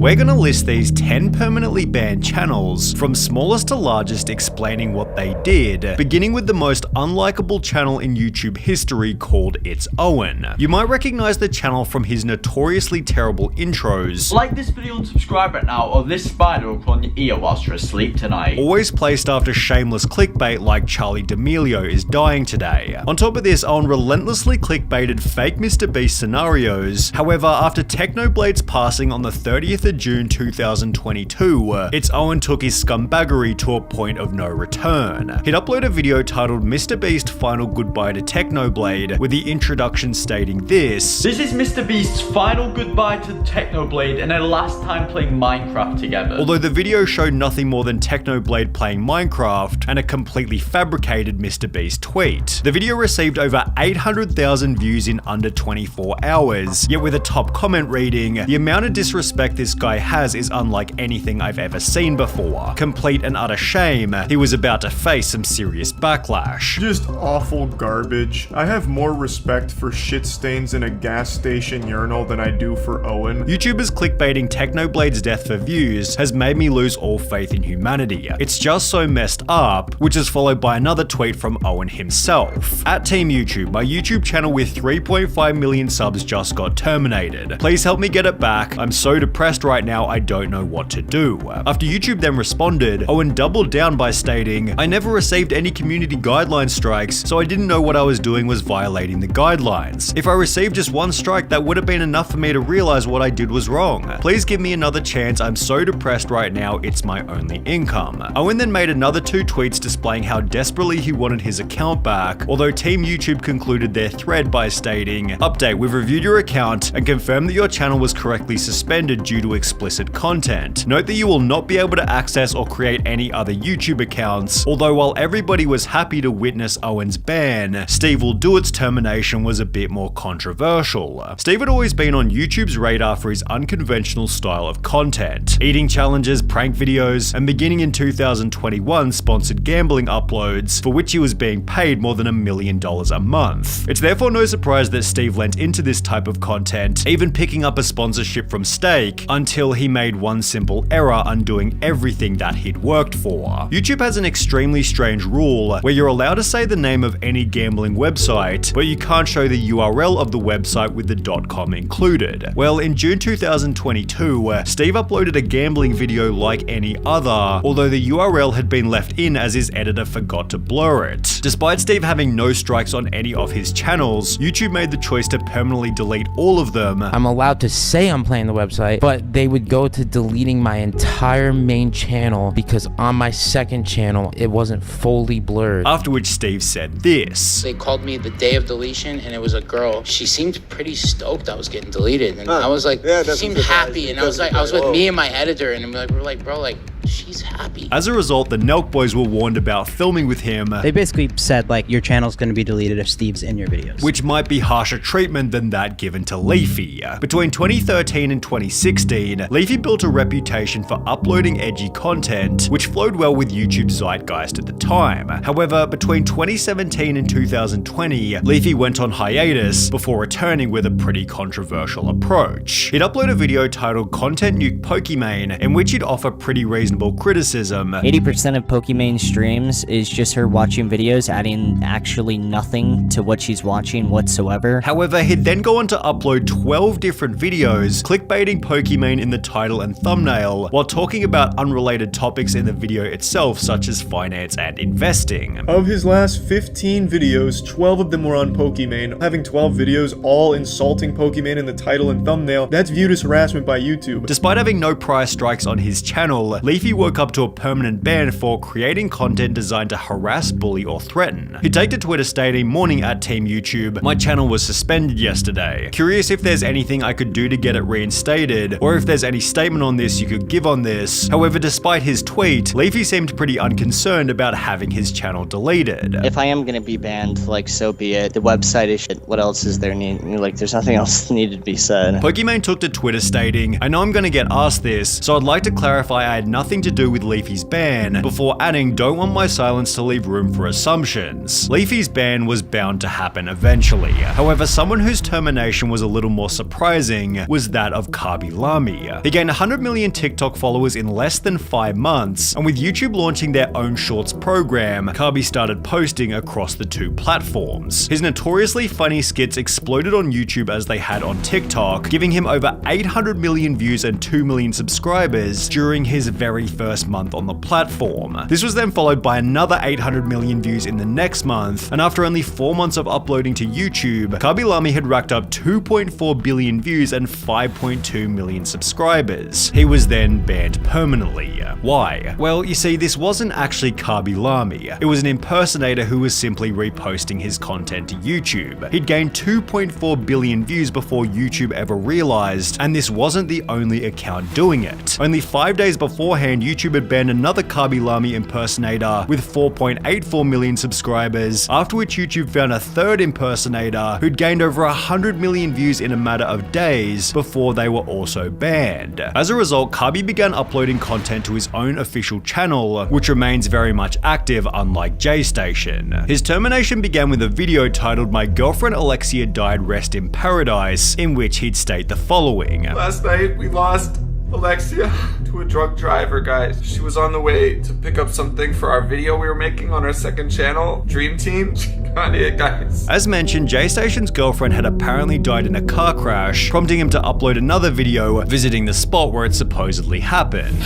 We're gonna list these 10 permanently banned channels, from smallest to largest, explaining what they did, beginning with the most unlikable channel in YouTube history called It's Owen. You might recognize the channel from his notoriously terrible intros. Like this video and subscribe right now, or this spider will crawl on your ear whilst you're asleep tonight. Always placed after shameless clickbait like Charli D'Amelio is dying today. On top of this, Owen relentlessly clickbaited fake MrBeast scenarios. However, after Technoblade's passing on the 30th of June 2022, It's Owen took his scumbaggery to a point of no return. He'd upload a video titled MrBeast Final Goodbye to Technoblade, with the introduction stating this: "This is MrBeast's final goodbye to Technoblade and their last time playing Minecraft together." Although the video showed nothing more than Technoblade playing Minecraft and a completely fabricated MrBeast tweet. The video received over 800,000 views in under 24 hours, yet with a top comment reading, "The amount of disrespect this guy has is unlike anything I've ever seen before. Complete and utter shame. He was about to face some serious backlash." Just awful garbage. I have more respect for shit stains in a gas station urinal than I do for Owen. YouTubers clickbaiting Technoblade's death for views has made me lose all faith in humanity. It's just so messed up, which is followed by another tweet from Owen himself. "At Team YouTube, my YouTube channel with 3.5 million subs just got terminated. Please help me get it back. I'm so depressed right now, I don't know what to do." After YouTube then responded, Owen doubled down by stating, "I never received any community guideline strikes, so I didn't know what I was doing was violating the guidelines. If I received just one strike, that would have been enough for me to realize what I did was wrong. Please give me another chance. I'm so depressed right now, it's my only income." Owen then made another 2 tweets displaying how desperately he wanted his account back, although Team YouTube concluded their thread by stating, "Update, we've reviewed your account and confirmed that your channel was correctly suspended due to explicit content. Note that you will not be able to access or create any other YouTube accounts." Although while everybody was happy to witness Owen's ban, Steve Will Do It's termination was a bit more controversial. Steve had always been on YouTube's radar for his unconventional style of content. Eating challenges, prank videos, and beginning in 2021 sponsored gambling uploads, for which he was being paid more than $1 million a month. It's therefore no surprise that Steve lent into this type of content, even picking up a sponsorship from Stake, until he made one simple error, undoing everything that he'd worked for. YouTube has an extremely strange rule where you're allowed to say the name of any gambling website, but you can't show the URL of the website with the .com included. Well, in June 2022, Steve uploaded a gambling video like any other, although the URL had been left in as his editor forgot to blur it. Despite Steve having no strikes on any of his channels, YouTube made the choice to permanently delete all of them. I'm allowed to say I'm playing the website, but they would go to deleting my entire main channel because on my second channel, it wasn't fully blurred. After which Steve said this: "They called me the day of deletion, and it was a girl. She seemed pretty stoked I was getting deleted, and I was like, she seemed happy, and I was with me and my editor, and we're like, bro, like, she's happy." As a result, the Nelk Boys were warned about filming with him. They basically said, like, your channel's gonna be deleted if Steve's in your videos. Which might be harsher treatment than that given to Leafy. Between 2013 and 2016, Leafy built a reputation for uploading edgy content, which flowed well with YouTube's zeitgeist at the time. However, between 2017 and 2020, Leafy went on hiatus before returning with a pretty controversial approach. He'd upload a video titled Content Nuke Pokimane, in which he'd offer pretty reasonable criticism. 80% of Pokimane streams is just her watching videos, adding actually nothing to what she's watching whatsoever. However, he'd then go on to upload 12 different videos, clickbaiting Pokimane in the title and thumbnail, while talking about unrelated topics in the video itself, such as finance and investing. Of his last 15 videos, 12 of them were on Pokimane. Having 12 videos all insulting Pokimane in the title and thumbnail, that's viewed as harassment by YouTube. Despite having no prior strikes on his channel, Leafy woke up to a permanent ban for creating content designed to harass, bully, or threaten. He'd take to Twitter stating, "Morning at Team YouTube, my channel was suspended yesterday. Curious if there's anything I could do to get it reinstated, or if there's any statement on this you could give on this." However, despite his tweet, Leafy seemed pretty unconcerned about having his channel deleted. If I am gonna be banned, like, so be it. The website is shit. What else is there like, there's nothing else needed to be said. Pokimane took to Twitter stating, "I know I'm gonna get asked this, so I'd like to clarify I had nothing nothing to do with Leafy's ban, before adding, "Don't want my silence to leave room for assumptions." Leafy's ban was bound to happen eventually. However, someone whose termination was a little more surprising was that of Kaby Lamy. He gained 100 million TikTok followers in less than 5 months, and with YouTube launching their own Shorts program, Kaby started posting across the two platforms. His notoriously funny skits exploded on YouTube as they had on TikTok, giving him over 800 million views and 2 million subscribers during his very first month on the platform. This was then followed by another 800 million views in the next month, and after only 4 months of uploading to YouTube, Kaby Lamy had racked up 2.4 billion views and 5.2 million subscribers. He was then banned permanently. Why? Well, you see, this wasn't actually Kaby Lamy. It was an impersonator who was simply reposting his content to YouTube. He'd gained 2.4 billion views before YouTube ever realized, and this wasn't the only account doing it. Only 5 days beforehand, YouTube had banned another Kaby Lamy impersonator with 4.84 million subscribers, after which YouTube found a third impersonator who'd gained over 100 million views in a matter of days before they were also banned. As a result, Kaby began uploading content to his own official channel, which remains very much active, unlike JStation. His termination began with a video titled "My Girlfriend Alexia Died, Rest in Paradise," in which he'd state the following. "Last night we lost Alexia to a drunk driver, guys. She was on the way to pick up something for our video we were making on our second channel, Dream Team. She got it, guys." As mentioned, JStation's girlfriend had apparently died in a car crash, prompting him to upload another video visiting the spot where it supposedly happened.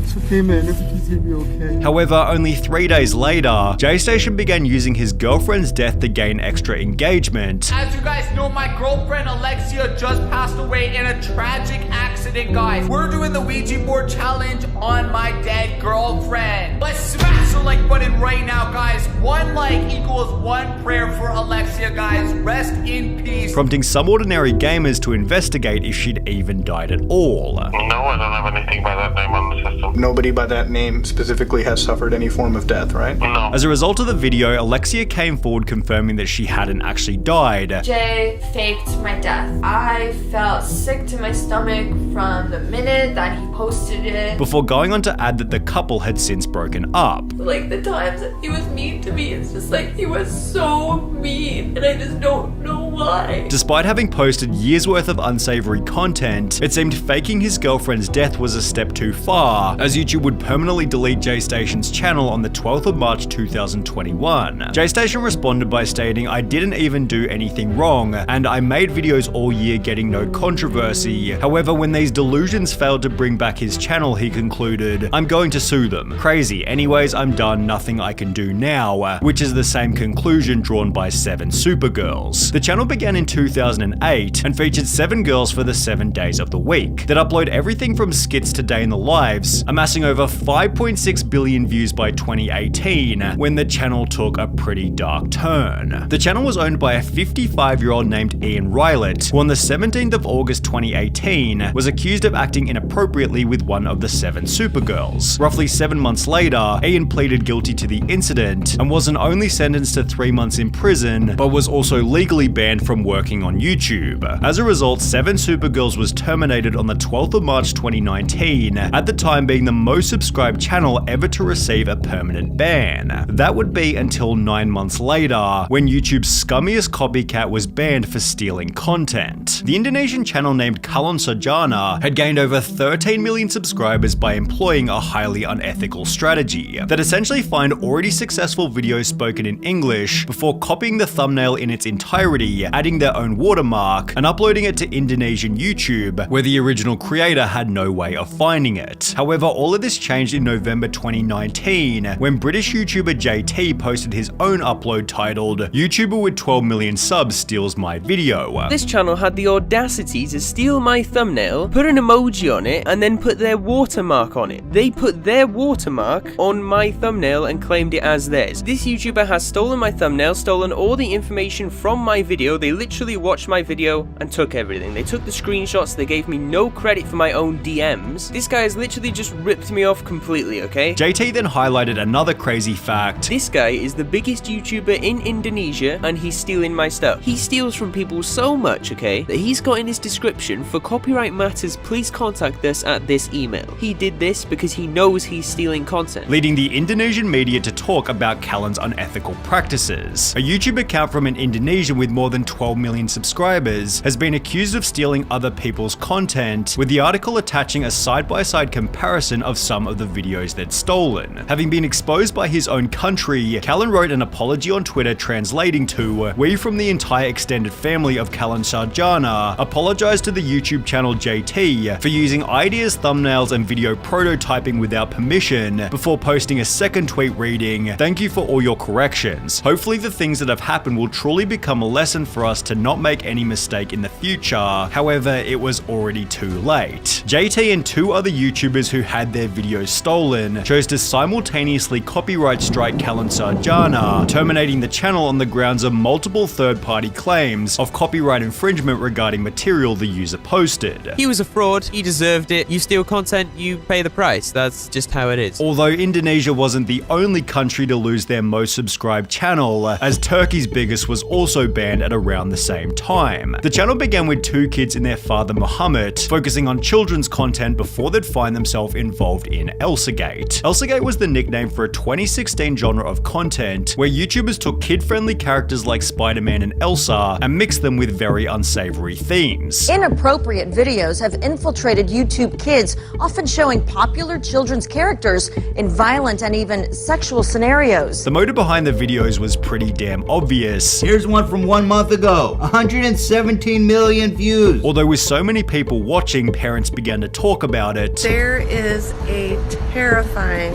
It's okay, man. Everything's gonna be okay. However, only 3 days later, JStation began using his girlfriend's death to gain extra engagement. As you guys know, my girlfriend Alexia just passed away in a tragic accident, guys. We're doing the Ouija board challenge on my dead girlfriend. Let's smash the like button right now, guys. 1 like equals 1 prayer for Alexia, guys. Rest in peace. Prompting some ordinary gamers to investigate if she'd even died at all. No, I don't have anything by that name on the system. Nobody by that name specifically has suffered any form of death, right? No. As a result of the video, Alexia came forward confirming that she hadn't actually died. Jay faked my death. I felt sick to my stomach from the minute that he posted it. Before going on to add that the couple had since broken up. Like the times that he was mean to me, it's just like he was so mean and I just don't know why. Despite having posted years worth of unsavory content, it seemed faking his girlfriend's death was a step too far, as YouTube would permanently delete JStation's channel on the 12th of March 2021. JStation responded by stating, "I didn't even do anything wrong, and I made videos all year getting no controversy. However, when these delusions failed to bring back his channel, he concluded, I'm going to sue them. Crazy. Anyways, I'm done. Nothing I can do now," which is the same conclusion drawn by 7 Supergirls. The channel began in 2008 and featured 7 girls for the 7 days of the week that upload everything from skits to day in the lives, amassing over 5.6 billion views by 2018, when the channel took a pretty dark turn. The channel was owned by a 55-year-old named Ian Rylett, who on the 17th of August 2018 was accused of acting inappropriately with one of the 7 Supergirls. Roughly 7 months later, Ian pleaded guilty to the incident and wasn't only sentenced to 3 months in prison, but was also legally banned from working on YouTube. As a result, 7 Supergirls was terminated on the 12th of March 2019, at the time being the most subscribed channel ever to receive a permanent ban. That would be until 9 months later, when YouTube's scummiest copycat was banned for stealing content. The Indonesian channel named Kalon Sarjana had gained over 13 million subscribers by employing a highly unethical strategy that essentially find already successful videos spoken in English before copying the thumbnail in its entirety, adding their own watermark, and uploading it to Indonesian YouTube, where the original creator had no way of finding it. However, all of this changed in November 2019, when British YouTuber JT posted his own upload titled, "YouTuber with 12 million subs steals my video." This channel had the audacity to steal my thumbnail, put an emoji on it, and then put their watermark on it. They put their watermark on my thumbnail and claimed it as theirs. This YouTuber has stolen my thumbnail, stolen all the information from my video, video, they literally watched my video and took everything. They took the screenshots, they gave me no credit for my own DMs. This guy has literally just ripped me off completely, okay? JT then highlighted another crazy fact. This guy is the biggest YouTuber in Indonesia and he's stealing my stuff. He steals from people so much, okay, that he's got in his description, for copyright matters, please contact us at this email. He did this because he knows he's stealing content. Leading the Indonesian media to talk about Callen's unethical practices. A YouTube account from an Indonesian with more than 12 million subscribers has been accused of stealing other people's content, with the article attaching a side-by-side comparison of some of the videos they'd stolen. Having been exposed by his own country, Callen wrote an apology on Twitter translating to, "We from the entire extended family of Callen Sarjana apologize to the YouTube channel JT for using ideas, thumbnails, and video prototyping without permission," before posting a second tweet reading, "Thank you for all your corrections. Hopefully the things that have happened will truly become a lesson for us to not make any mistake in the future. However, it was already too late." JT and two other YouTubers who had their videos stolen chose to simultaneously copyright strike Callen Sarjana, terminating the channel on the grounds of multiple third-party claims of copyright infringement regarding material the user posted. He was a fraud, he deserved it. You steal content, you pay the price. That's just how it is. Although Indonesia wasn't the only country to lose their most subscribed channel, as Turkey's biggest was also banned at around the same time. The channel began with two kids and their father Muhammad, focusing on children's content before they'd find themselves involved in Elsagate. Elsagate was the nickname for a 2016 genre of content where YouTubers took kid-friendly characters like Spider-Man and Elsa and mixed them with very unsavory themes. Inappropriate videos have infiltrated YouTube Kids, often showing popular children's characters in violent and even sexual scenarios. The motive behind the videos was pretty damn obvious. Here's one from 1 month ago, 117 million views. Although with so many people watching, parents began to talk about it. There is a terrifying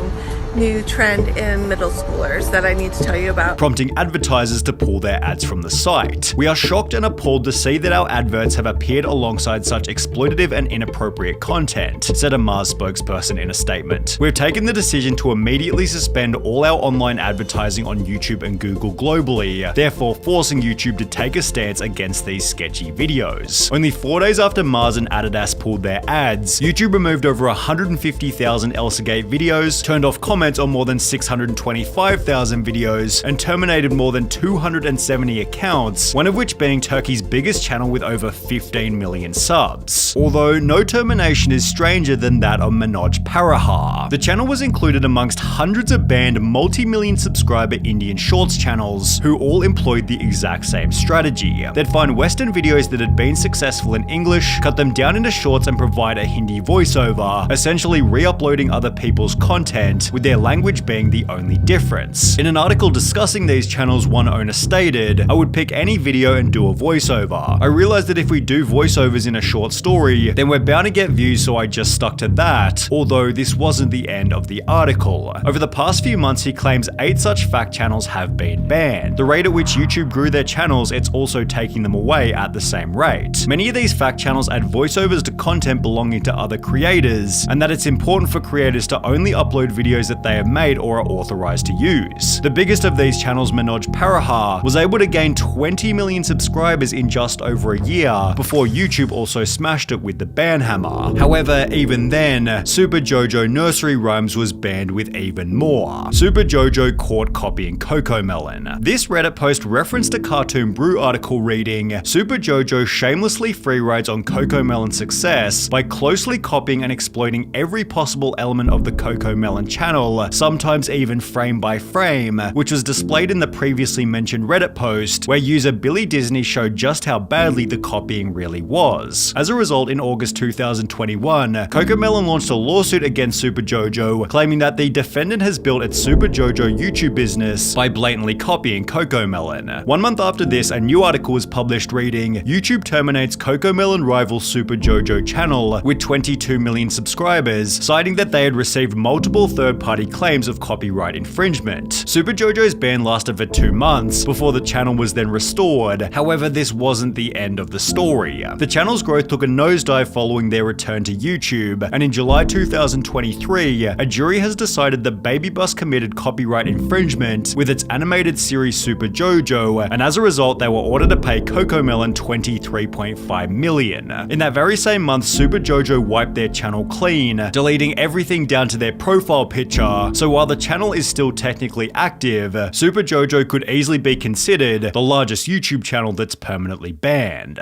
new trend in middle schoolers that I need to tell you about, prompting advertisers to pull their ads from the site. "We are shocked and appalled to see that our adverts have appeared alongside such exploitative and inappropriate content," said a Mars spokesperson in a statement. "We've taken the decision to immediately suspend all our online advertising on YouTube and Google globally, therefore forcing YouTube to take a stance against these sketchy videos." Only 4 days after Mars and Adidas pulled their ads, YouTube removed over 150,000 Elsagate videos, turned off comments on more than 625,000 videos, and terminated more than 270 accounts, one of which being Turkey's biggest channel with over 15 million subs. Although no termination is stranger than that of Manoj Parahar. The channel was included amongst hundreds of banned multi-million subscriber Indian Shorts channels, who all employed the exact same strategy. They'd find Western videos that had been successful in English, cut them down into shorts and provide a Hindi voiceover, essentially re-uploading other people's content, with their language being the only difference. In an article discussing these channels, one owner stated, "I would pick any video and do a voiceover. I realized that if we do voiceovers in a short story, then we're bound to get views, so I just stuck to that," although this wasn't the end of the article. Over the past few months, he claims 8 such fact channels have been banned. The rate at which YouTube grew their channels, it's also taking them away at the same rate. Many of these fact channels add voiceovers to content belonging to other creators, and that it's important for creators to only upload videos that they have made or are authorized to use. The biggest of these channels, Manoj Parahar, was able to gain 20 million subscribers in just over a year, before YouTube also smashed it with the ban hammer. However, even then, Super Jojo Nursery Rhymes was banned with even more. Super Jojo caught copying Cocomelon. This Reddit post referenced a Cartoon Brew article reading, "Super Jojo shamelessly freerides on Cocomelon's success by closely copying and exploiting every possible element of the Cocomelon channel, sometimes even frame by frame," which was displayed in the previously mentioned Reddit post, where user Billy Disney showed just how badly the copying really was. As a result, in August 2021, Cocomelon launched a lawsuit against Super Jojo, claiming that the defendant has built its Super Jojo YouTube business by blatantly copying Cocomelon. 1 month after this, a new article was published reading, "YouTube terminates Cocomelon rival Super Jojo channel with 22 million subscribers, citing that they had received multiple third-party third-party claims of copyright infringement. Super JoJo's ban lasted for 2 months before the channel was then restored. However, this wasn't the end of the story. The channel's growth took a nosedive following their return to YouTube, and in July 2023, a jury has decided that Baby Bus committed copyright infringement with its animated series Super JoJo, and as a result, they were ordered to pay CoComelon $23.5 million. In that very same month, Super JoJo wiped their channel clean, deleting everything down to their profile picture, so while the channel is still technically active, Super JoJo could easily be considered the largest YouTube channel that's permanently banned.